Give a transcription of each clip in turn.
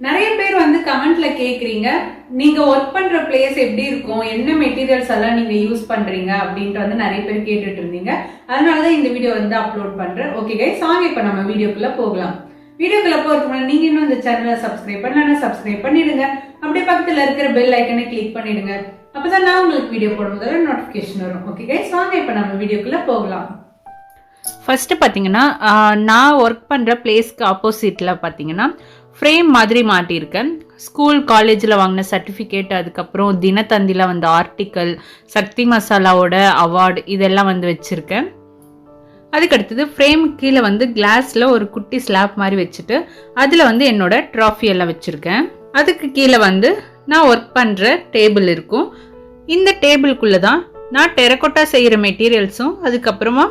நிறைய பேர் வந்து கமெண்ட்ல கேக்குறீங்க நீங்க ஒர்க் பண்ற பிளேஸ் எப்படி இருக்கும், என்ன மெட்டீரியல்ஸ் எல்லாம் நீங்க யூஸ் பண்றீங்க அப்படின்ட்டு வந்து நிறைய பேர் கேட்டுட்டு இருந்தீங்க. அதனாலதான் இந்த வீடியோ வந்து அப்லோட் பண்றேன். ஓகே கைஸ், வாங்க இப்ப நம்ம வீடியோக்குள்ள போகலாம். வீடியோக்குள்ள போறதுக்கு முன்னாடி நீங்க இன்னும் இந்த சேனலை சப்ஸ்கிரைப் பண்ணலன்னா சப்ஸ்கிரைப் பண்ணிடுங்க. அப்படியே பக்கத்துல இருக்கிற பெல் ஐக்கனை கிளிக் பண்ணிடுங்க. அப்பதான் நான் உங்களுக்கு வீடியோ போடும்போது நோட்டிபிகேஷன் வரும். ஓகே கைஸ், வாங்க இப்ப நம்ம வீடியோக்குள்ள போகலாம். ஃபர்ஸ்ட் பாத்தீங்கன்னா நான் ஒர்க் பண்ற பிளேஸ்க்கு ஆப்போசிட்ல பாத்தீங்கன்னா ஃப்ரேம் மாதிரி மாட்டியிருக்கேன். ஸ்கூல் காலேஜில் வாங்கின சர்டிஃபிகேட், அதுக்கப்புறம் தினத்தந்தியில் வந்த ஆர்டிக்கல், சக்தி மசாலாவோட அவார்டு இதெல்லாம் வந்து வச்சுருக்கேன். அதுக்கடுத்தது ஃப்ரேம் கீழே வந்து கிளாஸில் ஒரு குட்டி ஸ்லாப் மாதிரி வச்சுட்டு அதில் வந்து என்னோட ட்ராஃபி எல்லாம் வச்சுருக்கேன். அதுக்கு கீழே வந்து நான் ஒர்க் பண்ணுற டேபிள் இருக்கும். இந்த டேபிளுக்குள்ளே தான் நான் டெரகோட்டா செய்கிற மெட்டீரியல்ஸும் அதுக்கப்புறமா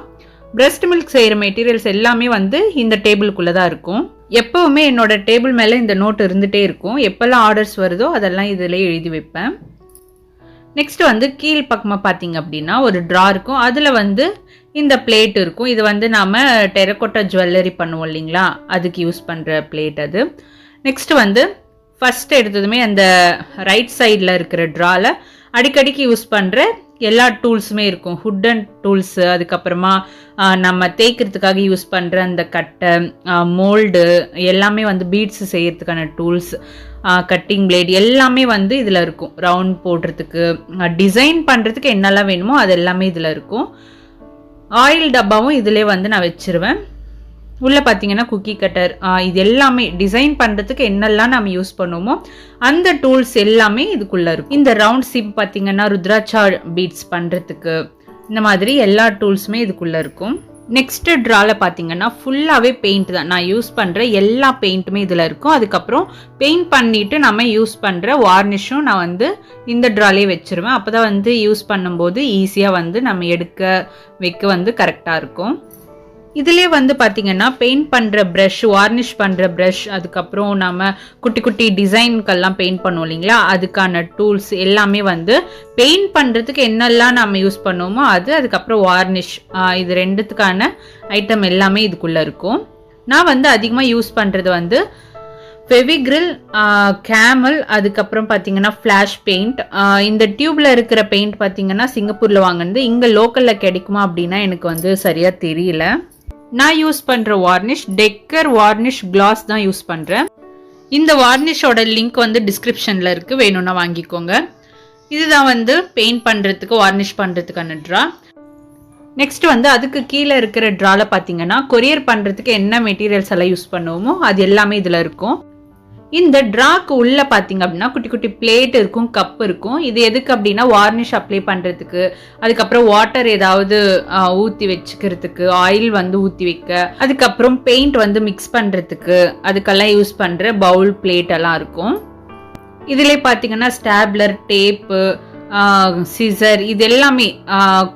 பிரஸ்ட் மில்க் செய்கிற மெட்டீரியல்ஸ் எல்லாமே வந்து இந்த டேபிளுக்குள்ளே தான் இருக்கும். எப்போவுமே என்னோட டேபிள் மேலே இந்த நோட் இருந்துகிட்டே இருக்கும். எப்போல்லாம் ஆர்டர்ஸ் வருதோ அதெல்லாம் இதில் எழுதி வைப்பேன். நெக்ஸ்ட் வந்து கீழ் பக்கமாக பார்த்தீங்க அப்படின்னா ஒரு ட்ரா இருக்கும். அதில் வந்து இந்த பிளேட் இருக்கும். இது வந்து நாம் டெரகோட்டா ஜுவல்லரி பண்ணுவோம் இல்லைங்களா, அதுக்கு யூஸ் பண்ணுற பிளேட் அது. நெக்ஸ்ட் வந்து ஃபஸ்ட் எடுத்ததுமே அந்த ரைட் சைடில் இருக்கிற ட்ராவில் அடிக்கடிக்கு யூஸ் பண்ணுற எல்லா டூல்ஸுமே இருக்கும். ஹுட்டன் டூல்ஸு, அதுக்கப்புறமா நம்ம தேய்க்கிறதுக்காக யூஸ் பண்ணுற அந்த கட்டை, மோல்டு எல்லாமே வந்து பீட்ஸ் செய்யறதுக்கான டூல்ஸ், கட்டிங் பிளேட் எல்லாமே வந்து இதில் இருக்கும். ரவுண்ட் போடுறதுக்கு, டிசைன் பண்ணுறதுக்கு என்னெல்லாம் வேணுமோ அது எல்லாமே இதில் இருக்கும். ஆயில் டப்பாவும் இதிலே வந்து நான் வச்சுருவேன். உள்ளே பார்த்தீங்கன்னா குக்கி கட்டர், இது எல்லாமே டிசைன் பண்ணுறதுக்கு என்னெல்லாம் நம்ம யூஸ் பண்ணுவோமோ அந்த டூல்ஸ் எல்லாமே இதுக்குள்ளே இருக்கும். இந்த ரவுண்ட் சிப் பார்த்தீங்கன்னா ருத்ராட்சா பீட்ஸ் பண்ணுறதுக்கு இந்த மாதிரி எல்லா டூல்ஸுமே இதுக்குள்ளே இருக்கும். நெக்ஸ்ட் ட்ராவில் பார்த்தீங்கன்னா ஃபுல்லாகவே பெயிண்ட் தான். நான் யூஸ் பண்ணுற எல்லா பெயிண்ட்டுமே இதில் இருக்கும். அதுக்கப்புறம் பெயிண்ட் பண்ணிவிட்டு நம்ம யூஸ் பண்ணுற வார்னிஷும் நான் வந்து இந்த ட்ராலே வச்சுருவேன். அப்போ தான் வந்து யூஸ் பண்ணும்போது ஈஸியாக வந்து நம்ம எடுக்க வைக்க வந்து கரெக்டாக இருக்கும். இதிலே வந்து பார்த்தீங்கன்னா பெயிண்ட் பண்ணுற ப்ரஷ், வார்னிஷ் பண்ணுற ப்ரஷ், அதுக்கப்புறம் நம்ம குட்டி குட்டி டிசைனுக்கெல்லாம் பெயிண்ட் பண்ணுவோம் இல்லைங்களா, அதுக்கான டூல்ஸ் எல்லாமே வந்து பெயிண்ட் பண்ணுறதுக்கு என்னெல்லாம் நம்ம யூஸ் பண்ணுவோமோ அது, அதுக்கப்புறம் வார்னிஷ், இது ரெண்டுத்துக்கான ஐட்டம் எல்லாமே இதுக்குள்ளே இருக்கும். நான் வந்து அதிகமாக யூஸ் பண்ணுறது வந்து ஃபெவிக்ரில், கேமல், அதுக்கப்புறம் பார்த்தீங்கன்னா ஃப்ளாஷ் பெயிண்ட். இந்த டியூப்பில் இருக்கிற பெயிண்ட் பார்த்தீங்கன்னா சிங்கப்பூரில் வாங்கினது. இங்கே லோக்கலில் கிடைக்குமா அப்படின்னா எனக்கு வந்து சரியாக தெரியல. நான் யூஸ் பண்ணுற வார்னிஷ் டெக்கர் வார்னிஷ் கிளாஸ் தான் யூஸ் பண்ணுறேன். இந்த வார்னிஷோட லிங்க் வந்து டிஸ்கிரிப்ஷனில் இருக்குது, வேணும்னா வாங்கிக்கோங்க. இதுதான் வந்து பெயிண்ட் பண்ணுறதுக்கு வார்னிஷ் பண்ணுறதுக்கான ட்ரா. நெக்ஸ்ட் வந்து அதுக்கு கீழே இருக்கிற ட்ராவில் பார்த்தீங்கன்னா கொரியர் பண்ணுறதுக்கு என்ன மெட்டீரியல்ஸ் எல்லாம் யூஸ் பண்ணுவோமோ அது எல்லாமே இதில் இருக்கும். இந்த ட்ராக்கு உள்ளே பார்த்தீங்க அப்படின்னா குட்டி குட்டி பிளேட் இருக்கும், கப் இருக்கும். இது எதுக்கு அப்படின்னா வார்னிஷ் அப்ளை பண்ணுறதுக்கு, அதுக்கப்புறம் வாட்டர் ஏதாவது ஊற்றி வச்சுக்கிறதுக்கு, ஆயில் வந்து ஊற்றி வைக்க, அதுக்கப்புறம் பெயிண்ட் வந்து மிக்ஸ் பண்ணுறதுக்கு, அதுக்கெல்லாம் யூஸ் பண்ணுற பவுல் பிளேட் எல்லாம் இருக்கும். இதிலே பார்த்தீங்கன்னா ஸ்டாப்லர், டேப்பு, சிசர் இது எல்லாமே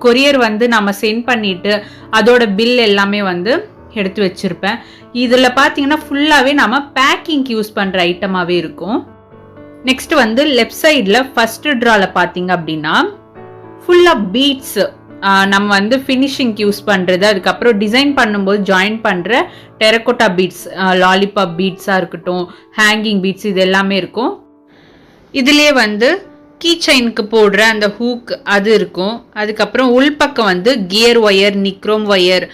கொரியர் வந்து நம்ம சென்ட் பண்ணிவிட்டு அதோட பில் எல்லாமே வந்து எடுத்து வச்சுருப்பேன். இதில் பார்த்தீங்கன்னா ஃபுல்லாகவே நம்ம பேக்கிங்க்கு யூஸ் பண்ணுற ஐட்டமாகவே இருக்கும். நெக்ஸ்ட் வந்து லெஃப்ட் சைடில் ஃபர்ஸ்ட் ட்ராவில் பார்த்தீங்க அப்படின்னா ஃபுல்லாக பீட்ஸு, நம்ம வந்து ஃபினிஷிங்க்கு யூஸ் பண்ணுறது, அதுக்கப்புறம் டிசைன் பண்ணும்போது ஜாயின் பண்ணுற டெரகோட்டா பீட்ஸ், லாலிபாப் பீட்ஸாக இருக்கட்டும், ஹேங்கிங் பீட்ஸ் இது எல்லாமே இருக்கும். இதுலேயே வந்து கீ செயினுக்கு போடுற அந்த ஹூக் அது இருக்கும். அதுக்கப்புறம் உள்பக்கம் வந்து கியர் ஒயர், நிக்ரோம் ஒயர்,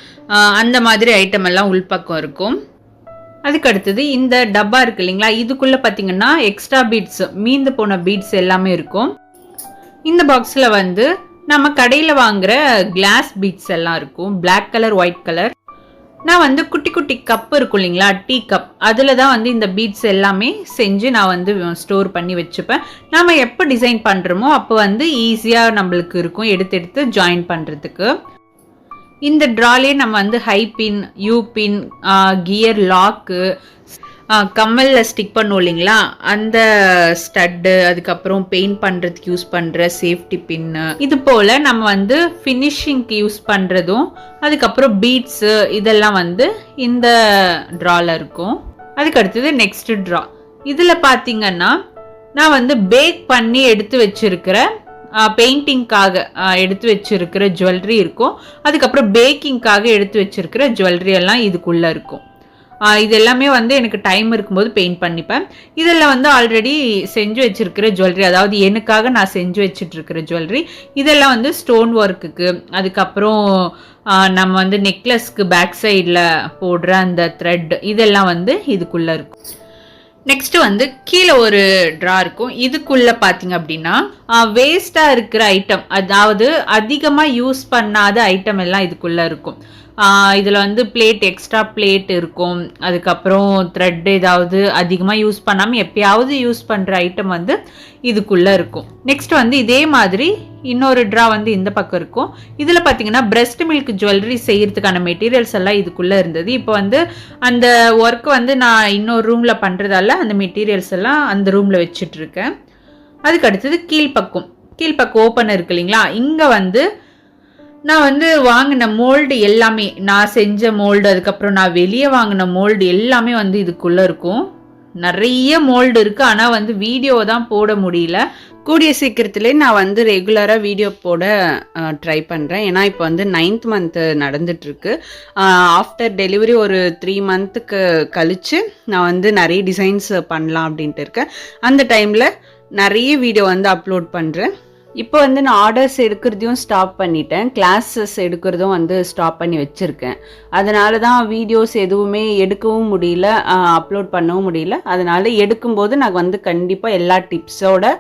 அந்த மாதிரி ஐட்டம் எல்லாம் உள்பக்கம் இருக்கும். அதுக்கு அடுத்தது இந்த டப்பா இருக்கு இல்லைங்களா, இதுக்குள்ளே பார்த்தீங்கன்னா எக்ஸ்ட்ரா பீட்ஸ், மீந்து போன பீட்ஸ் எல்லாமே இருக்கும். இந்த பாக்ஸில் வந்து நம்ம கடையில் வாங்குற கிளாஸ் பீட்ஸ் எல்லாம் இருக்கும், பிளாக் கலர், ஒயிட் கலர். நான் வந்து குட்டி குட்டி கப் இருக்கும் இல்லைங்களா, டீ கப், அதில் தான் வந்து இந்த பீட்ஸ் எல்லாமே செஞ்சு நான் வந்து ஸ்டோர் பண்ணி வச்சுப்பேன். நம்ம எப்போ டிசைன் பண்ணுறோமோ அப்போ வந்து ஈஸியாக நம்மளுக்கு இருக்கும் எடுத்து எடுத்து ஜாயின் பண்ணுறதுக்கு. இந்த ட்ராலே நம்ம வந்து high pin, U pin, gear lock, கம்மல்ல ஸ்டிக் பண்ணுவோம் இல்லைங்களா, அந்த ஸ்டட்டு, அதுக்கப்புறம் பெயிண்ட் பண்ணுறதுக்கு யூஸ் பண்ணுற சேஃப்டி பின்னு, இது போல் நம்ம வந்து ஃபினிஷிங்க்கு யூஸ் பண்ணுறதும், அதுக்கப்புறம் பீட்ஸு இதெல்லாம் வந்து இந்த ட்ராவில் இருக்கும். அதுக்கு அடுத்தது நெக்ஸ்ட் ட்ரா. இதில் பார்த்தீங்கன்னா நான் வந்து பேக் பண்ணி எடுத்து வச்சிருக்கிற பெயிண்டிங்காக எடுத்து வச்சிருக்கிற ஜுவல்லரி இருக்கும். அதுக்கப்புறம் பேக்கிங்காக எடுத்து வச்சிருக்கிற ஜுவல்லரி எல்லாம் இதுக்குள்ளே இருக்கும். இது எல்லாமே வந்து எனக்கு டைம் இருக்கும்போது பெயிண்ட் பண்ணிப்பேன். இதெல்லாம் வந்து ஆல்ரெடி செஞ்சு வச்சிருக்கிற ஜுவல்லரி, அதாவது எனக்காக நான் செஞ்சு வச்சுட்டு இருக்கிற ஜுவல்லரி. இதெல்லாம் வந்து ஸ்டோன் ஒர்க்குக்கு, அதுக்கப்புறம் நம்ம வந்து நெக்லஸ்க்கு பேக் சைடில் போடுற அந்த த்ரெட், இதெல்லாம் வந்து இதுக்குள்ளே இருக்கும். நெக்ஸ்ட் வந்து கீழே ஒரு ட்ரா இருக்கும். இதுக்குள்ள பார்த்தீங்க அப்படின்னா வேஸ்ட்டாக இருக்கிற ஐட்டம், அதாவது அதிகமாக யூஸ் பண்ணாத ஐட்டம் எல்லாம் இதுக்குள்ளே இருக்கும். இதில் வந்து பிளேட், எக்ஸ்ட்ரா பிளேட் இருக்கும். அதுக்கப்புறம் த்ரெட் ஏதாவது அதிகமாக யூஸ் பண்ணாமல் எப்பயாவது யூஸ் பண்ணுற ஐட்டம் வந்து இதுக்குள்ளே இருக்கும். நெக்ஸ்ட் வந்து இதே மாதிரி இன்னொரு ட்ரா வந்து இந்த பக்கம் இருக்கும். இதில் பார்த்தீங்கன்னா பிரெஸ்ட் மில்க் ஜுவல்லரி செய்யறதுக்கான மெட்டீரியல்ஸ் எல்லாம் இதுக்குள்ளே இருந்தது. இப்போ வந்து அந்த ஒர்க் வந்து நான் இன்னொரு ரூமில் பண்ணுறதால அந்த மெட்டீரியல்ஸ் எல்லாம் அந்த ரூமில் வச்சுட்டு இருக்கேன். அதுக்கு அடுத்தது கீழ்ப்பக்கம் ஓப்பன் இருக்கு இல்லைங்களா, இங்கே வந்து நான் வந்து வாங்கின மோல்டு எல்லாமே, நான் செஞ்ச மோல்டு, அதுக்கப்புறம் நான் வெளியே வாங்கின மோல்டு எல்லாமே வந்து இதுக்குள்ளே இருக்கும். நிறைய மோல்டு இருக்குது, ஆனால் வந்து வீடியோ தான் போட முடியல. கூடிய சீக்கிரத்துலேயே நான் வந்து ரெகுலராக வீடியோ போட ட்ரை பண்ணுறேன். ஏன்னா இப்போ வந்து 9th மந்த்து நடந்துட்டுருக்கு. ஆஃப்டர் டெலிவரி ஒரு 3 மந்த்துக்கு கழித்து நான் வந்து நிறைய டிசைன்ஸ் பண்ணலாம் அப்படின்ட்டு இருக்கேன். அந்த டைமில் நிறைய வீடியோ வந்து அப்லோட் பண்ணுறேன். இப்போ வந்து நான் ஆர்டர்ஸ் எடுக்கிறதையும் ஸ்டாப் பண்ணிட்டேன், கிளாஸஸ் எடுக்கிறதும் வந்து ஸ்டாப் பண்ணி வச்சுருக்கேன். அதனால தான் வீடியோஸ் எதுவுமே எடுக்கவும் முடியல, அப்லோட் பண்ணவும் முடியல. அதனால் எடுக்கும்போது நான் வந்து கண்டிப்பாக எல்லா டிப்ஸோட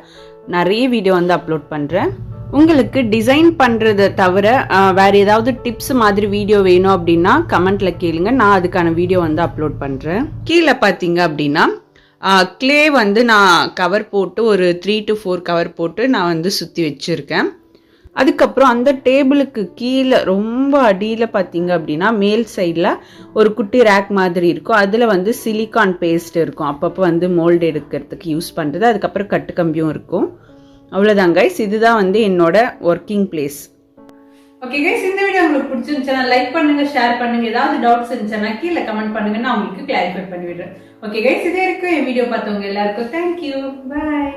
நிறைய வீடியோ வந்து அப்லோட் பண்ணுறேன். உங்களுக்கு டிசைன் பண்ணுறதை தவிர வேறு ஏதாவது டிப்ஸ் மாதிரி வீடியோ வேணும் அப்படின்னா கமெண்ட்டில் கேளுங்க, நான் அதுக்கான வீடியோ வந்து அப்லோட் பண்ணுறேன். கீழே பார்த்தீங்க அப்படின்னா கிளே வந்து நான் கவர் போட்டு ஒரு 3 to 4 கவர் போட்டு நான் வந்து சுற்றி வச்சுருக்கேன். அதுக்கப்புறம் அந்த டேபிளுக்கு கீழே ரொம்ப அடியில் பார்த்தீங்க அப்படின்னா மேல் சைடில் ஒரு குட்டி ரேக் மாதிரி இருக்கும். அதில் வந்து சிலிகான் பேஸ்ட் இருக்கும், அப்பப்போ வந்து மோல்டு எடுக்கிறதுக்கு யூஸ் பண்ணுறது. அதுக்கப்புறம் கட்டுக்கம்பியும் இருக்கும். அவ்வளோதான் கைஸ், இதுதான் வந்து என்னோட ஒர்க்கிங் பிளேஸ். ஓகே கைஸ், இந்த வீடியோ உங்களுக்கு பிடிச்சிருந்துச்சுன்னா லைக் பண்ணுங்க, ஷேர் பண்ணுங்க. ஏதாவது டவுட்ஸ் இருந்துச்சுன்னா கீழே கமெண்ட் பண்ணுங்க, நான் உங்களுக்கு கிளாரிஃபை பண்ணி விடுறேன். ஓகே கைஸ், இதே வரைக்கும் என் வீடியோ பார்த்தவங்க எல்லாருக்கும் தேங்க்யூ, பாய்.